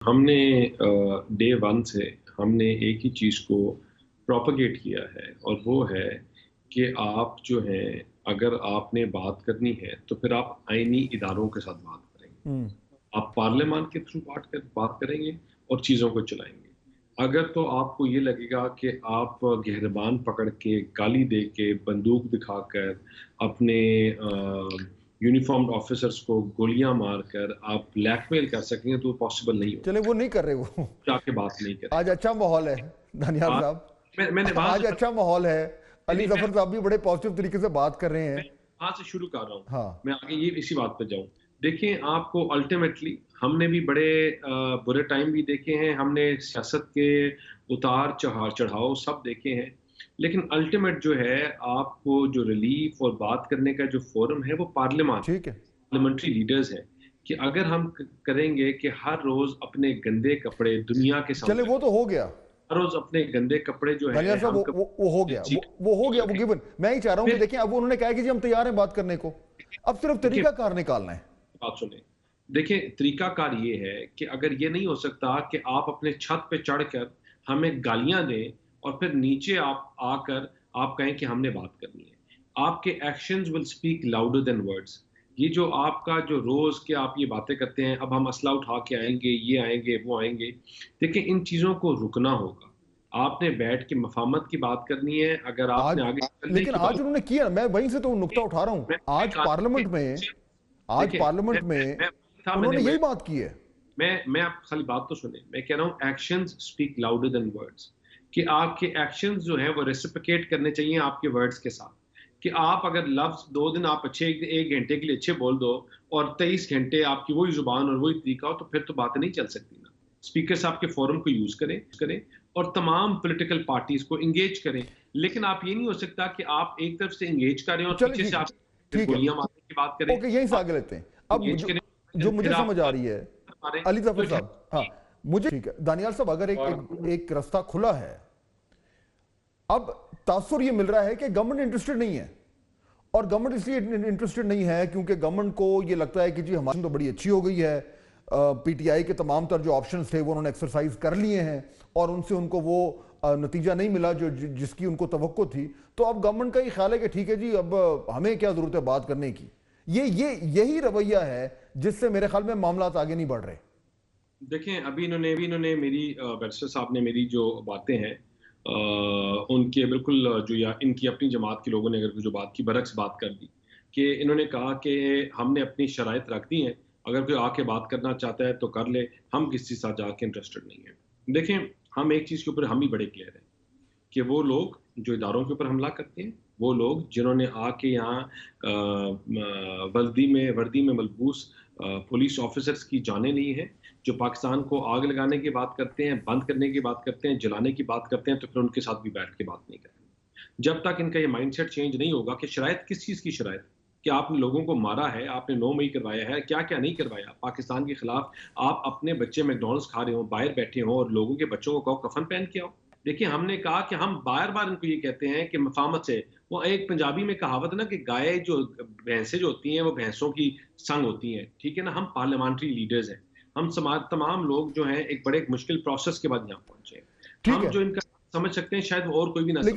हमने day one से हमने एक ही चीज़ को प्रोपेगेट किया है और वो है कि आप जो हैं अगर आपने बात करनी है तो फिर आप आईनी इदारों के साथ बात करेंगे। आप पार्लियामान के थ्रू बात करेंगे और चीज़ों को चलाएंगे। अगर तो आपको ये लगेगा कि आप गिरबान पकड़ के, गाली दे के, बंदूक दिखाकर, अपने यूनिफॉर्म्ड ऑफिसर्स को गोलियां मारकर आप ब्लैकमेल कर सकेंगे तो पॉसिबल नहीं चले होगा। वो नहीं कर रहे वो। जाके बात नहीं आज करेंगे। अच्छा माहौल है दानियाल बात साहब। मैंने वहां आज से अच्छा माहौल है। अली नहीं, जफर साहब भी बड़े पॉजिटिव तरीके से बात कर रहे हैं। मैं वहां से शुरू कर रहा हूँ। हाँ, मैं आगे ये इसी बात पर जाऊं। देखिए, आपको अल्टीमेटली हमने भी बड़े बुरे टाइम भी देखे हैं, हमने सियासत के उतार चढ़ाव सब देखे हैं, लेकिन अल्टीमेट जो है आपको जो रिलीफ और बात करने का जो फोरम है वो ठीक है। पार्लियामेंट्री लीडर्स है। कि अगर हम करेंगे कि हर रोज अपने गंदे कपड़े दुनिया के चले सामने, वो तो हो गया हर रोज अपने गंदे कपड़े जो है दानियाल साहब, हम वो हो गया, वो हो गया, वो गिवन। मैं ही चाह रहा हूं कि फिर देखें, अब उन्होंने कहा कि जी हम तैयार हैं बात करने को। अब सिर्फ देखिए, तरीका कार निकालना है। बात सुने। देखिए, तरीकाकार ये है कि अगर ये नहीं हो सकता कि आप अपने छत पे चढ़कर हमें गालियां दें और फिर नीचे आप आकर आप कहें कि हमने बात करनी है। आपके actions will speak louder than words. ये जो आपका जो रोज के आप ये बातें करते हैं, अब हम असला उठा के आएंगे, ये आएंगे, वो आएंगे। देखिए, इन चीजों को रुकना होगा। आपने बैठ के मफामत की बात करनी है। अगर आज आपने आगे चलने लेकिन की आज बात, उन्होंने किया, मैं वहीं से तो नुक्ता उठा रहा हूं। मैं आज कानून पार्लियामेंट के में, आज देखिए, पार्लियामेंट में मैं था उन्होंने मैं यही बात की है। मैं आप खाली बात तो सुने। मैं कह रहा हूँ actions speak louder than words. कि आपके एक्शंस जो हैं वो रेसिप्रोकेट करने चाहिए आपके वर्ड्स के साथ। कि आप अगर लफ्ज 2 दिन आप अच्छे, एक घंटे के लिए अच्छे बोल दो और 23 घंटे आपकी वही जुबान और वही तरीका हो, तो फिर तो बातें नहीं चल सकती ना। स्पीकर साहब के फोरम को यूज करें और तमाम पॉलिटिकल पार्टीज को इंगेज करें। लेकिन आप ये नहीं हो सकता कि आप एक तरफ से इंगेज कर रहे हो और चलिए पीछे से ठीक है, आप ठीक है, गोलियां मारने की बात करें, ओके, यहीं से आप आगे लेते हैं। अब इंगेज जो करें, जो मुझे फिर आप समझ आ रही है मारें अली तो जफर एक साहब, हाँ, मुझे ठीक है दानियाल साहब, अगर एक रास्ता खुला है। अब तासुर ये मिल रहा है कि गवर्नमेंट इंटरेस्टेड नहीं है। और गवर्नमेंट इसलिए इंटरेस्टेड नहीं है क्योंकि गवर्नमेंट को ये लगता है कि जी हमारी तो बड़ी अच्छी हो गई है। पीटीआई के तमाम तर जो ऑप्शंस थे वो उन्होंने एक्सरसाइज कर लिए हैं और उनसे उनको वो नतीजा नहीं मिला जो जिसकी उनको तवक्को थी। तो अब गवर्नमेंट का ये ख्याल है कि ठीक है जी, अब हमें क्या जरूरत है बात करने की। यही रवैया है जिससे मेरे ख्याल में मामला आगे नहीं बढ़ रहे। देखें, अभी इन्होंने मेरी बैरिस्टर साहब ने मेरी जो बातें हैं उनके बिल्कुल जो या इनकी अपनी जमात के लोगों ने अगर जो बात की बरक्स बात कर दी। कि इन्होंने कहा कि हमने अपनी शराइत रख दी हैं, अगर कोई आके बात करना चाहता है तो कर ले, हम किसी के साथ जाके इंटरेस्टेड नहीं है। देखें, हम एक चीज़ के ऊपर हम ही बड़े क्लियर हैं कि वो लोग जो इदारों के ऊपर हमला करते हैं, वो लोग जिन्होंने आके यहाँ वर्दी में मलबूस पुलिस ऑफिसर्स की जानें ली हैं, जो पाकिस्तान को आग लगाने की बात करते हैं, बंद करने की बात करते हैं, जलाने की बात करते हैं, तो फिर उनके साथ भी बैठ के बात नहीं करेंगे। जब तक इनका ये माइंडसेट चेंज नहीं होगा कि शरायत किस चीज़ की शरायत, कि आपने लोगों को मारा है, आपने 9 मई करवाया है, क्या क्या नहीं करवाया पाकिस्तान के खिलाफ। आप अपने बच्चे मैकडॉनल्ड्स खा रहे हो, बाहर बैठे हो और लोगों के बच्चों को कहो कफन पहन के आओ। देखिए, हमने कहा कि हम बार बार इनको ये कहते हैं कि मफामत से, वो एक पंजाबी में कहावत है ना कि गाय जो भैंसें जो होती हैं वो भैंसों की संग होती हैं, ठीक है ना। हम पार्लियामेंट्री लीडर्स हैं, हम समाज तमाम लोग जो हैं एक बड़े मुश्किल प्रोसेस के बाद यहाँ पहुंचे। ठीक हम है, जो इनका समझ सकते हैं शायद वो और कोई भी ना लेकिन समझ।